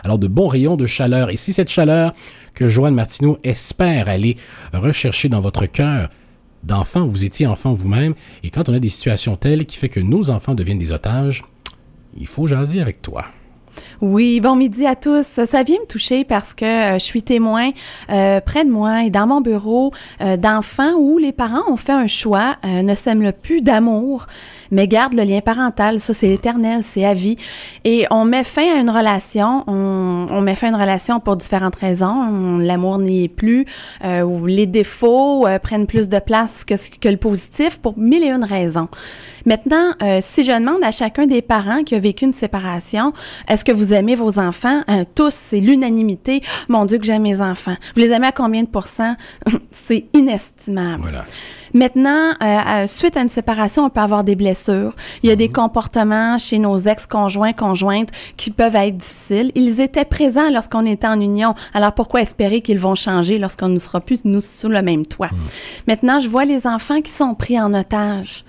Alors, de bons rayons de chaleur. Et si cette chaleur que Joanne Martineau espère aller rechercher dans votre cœur d'enfant, vous étiez enfant vous-même, et quand on a des situations telles qui fait que nos enfants deviennent des otages, il faut jaser avec toi. Oui, bon midi à tous. Ça vient me toucher parce que je suis témoin près de moi et dans mon bureau d'enfants où les parents ont fait un choix, ne s'aiment plus d'amour, mais gardent le lien parental. Ça, c'est éternel, c'est à vie. Et on met fin à une relation. On met fin à une relation pour différentes raisons. L'amour n'y est plus, ou les défauts prennent plus de place que le positif pour mille et une raisons. Maintenant, si je demande à chacun des parents qui a vécu une séparation, est-ce que vous aimez vos enfants? Tous, c'est l'unanimité. Mon Dieu, que j'aime mes enfants. Vous les aimez à combien de pourcents? C'est inestimable. Voilà. Maintenant, suite à une séparation, on peut avoir des blessures. Il y a des comportements chez nos ex-conjoints, conjointes qui peuvent être difficiles. Ils étaient présents lorsqu'on était en union. Alors, pourquoi espérer qu'ils vont changer lorsqu'on ne sera plus, nous, sous le même toit? Maintenant, je vois les enfants qui sont pris en otage.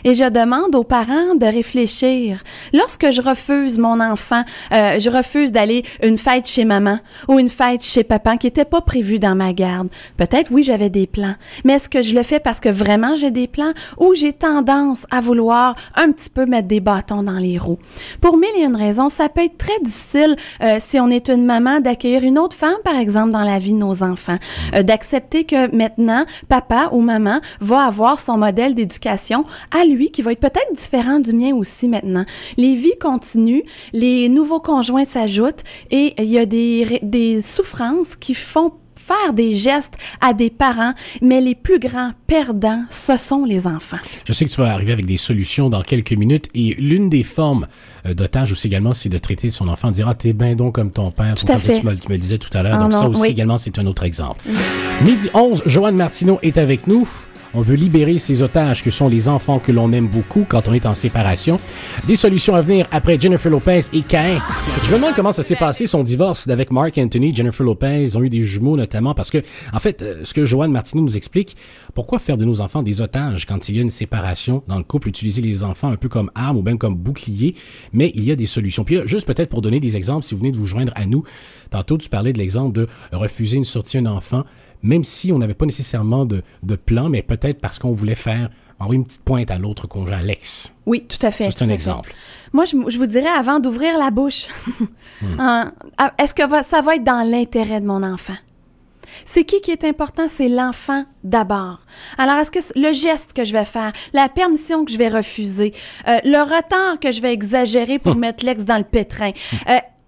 Et je demande aux parents de réfléchir. Lorsque je refuse mon enfant, je refuse d'aller une fête chez maman ou une fête chez papa qui n'était pas prévue dans ma garde. Peut-être, oui, j'avais des plans. Mais est-ce que je le fais parce que vraiment j'ai des plans ou j'ai tendance à vouloir un petit peu mettre des bâtons dans les roues? Pour mille et une raisons, ça peut être très difficile si on est une maman d'accueillir une autre femme, par exemple, dans la vie de nos enfants. D'accepter que maintenant, papa ou maman va avoir son modèle d'éducation à lui qui va être peut-être différent du mien aussi maintenant. Les vies continuent, les nouveaux conjoints s'ajoutent et il y a des souffrances qui font faire des gestes à des parents, mais les plus grands perdants, ce sont les enfants. Je sais que tu vas arriver avec des solutions dans quelques minutes et l'une des formes d'otage aussi également, c'est de traiter son enfant, de dire « Ah, t'es bien donc comme ton père. » Tout à fait. Tu me le disais tout à l'heure, donc ça aussi également, c'est un autre exemple. Midi 11, Joanne Martineau est avec nous. On veut libérer ces otages que sont les enfants que l'on aime beaucoup quand on est en séparation. Des solutions à venir après Jennifer Lopez et Caïn. Je me demande comment ça s'est passé, son divorce avec Marc Anthony. Jennifer Lopez ont eu des jumeaux notamment parce que, en fait, ce que Joanne Martineau nous explique, pourquoi faire de nos enfants des otages quand il y a une séparation dans le couple, utiliser les enfants un peu comme arme ou même comme bouclier, mais il y a des solutions. Puis là, juste peut-être pour donner des exemples, si vous venez de vous joindre à nous, tantôt tu parlais de l'exemple de refuser une sortie à un enfant, même si on n'avait pas nécessairement de plan, mais peut-être parce qu'on voulait faire envoyer une petite pointe à l'autre conjoint, Alex. Oui, tout à fait. C'est un exemple. Moi, je vous dirais avant d'ouvrir la bouche, est-ce que ça va être dans l'intérêt de mon enfant? C'est qui est important? C'est l'enfant d'abord. Alors, est-ce que le geste que je vais faire, la permission que je vais refuser, le retard que je vais exagérer pour mettre l'ex dans le pétrin,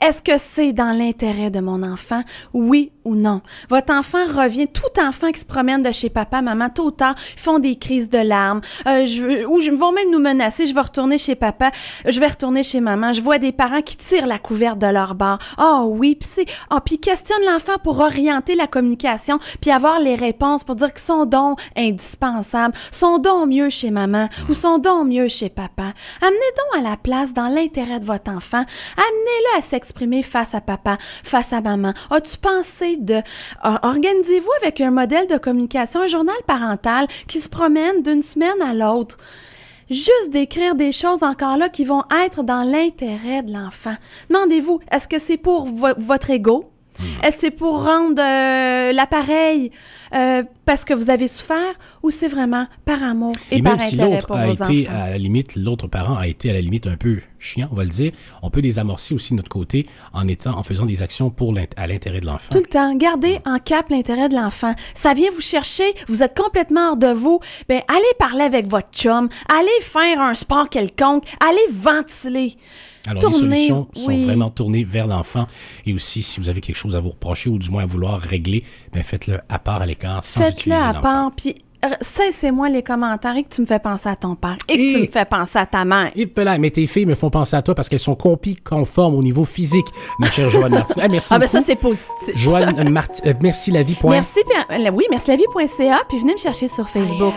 est-ce que c'est dans l'intérêt de mon enfant? Oui ou non? Votre enfant revient, tout enfant qui se promène de chez papa, maman, tôt ou tard, ils font des crises de larmes, vont même nous menacer, je vais retourner chez papa, je vais retourner chez maman. Je vois des parents qui tirent la couverte de leur bord. Oui, puis questionnent l'enfant pour orienter la communication, puis avoir les réponses pour dire qu'ils sont donc indispensables, sont donc mieux chez maman ou sont donc mieux chez papa. Amenez donc à la place dans l'intérêt de votre enfant. Amenez-le à s'exprimer face à papa, face à maman. As-tu pensé organisez-vous avec un modèle de communication, un journal parental qui se promène d'une semaine à l'autre. Juste d'écrire des choses encore là qui vont être dans l'intérêt de l'enfant. Demandez-vous, est-ce que c'est pour votre ego? Est-ce que c'est pour rendre l'appareil parce que vous avez souffert ou c'est vraiment par amour et par intérêt pour vos enfants? À la limite, l'autre parent a été à la limite un peu chiant, on va le dire. On peut désamorcer aussi de notre côté en faisant des actions à l'intérêt de l'enfant. Tout le temps. Gardez en cap l'intérêt de l'enfant. Ça vient vous chercher, vous êtes complètement hors de vous. Ben, allez parler avec votre chum, allez faire un sport quelconque, allez ventiler. Alors, les solutions sont vraiment tournées vers l'enfant. Et aussi, si vous avez quelque chose à vous reprocher ou du moins à vouloir régler, ben faites-le à part, à l'écart, sans utiliser l'enfant. Faites-le à part, puis cessez-moi les commentaires et que tu me fais penser à ton père et que tu me fais penser à ta mère. Mais tes filles me font penser à toi parce qu'elles sont conformes au niveau physique, ma chère Joanne Martineau. Merci beaucoup. Ça, c'est positif. Joanne Martineau, merci la vie. Merci, merci lavie.ca, puis venez me chercher sur Facebook.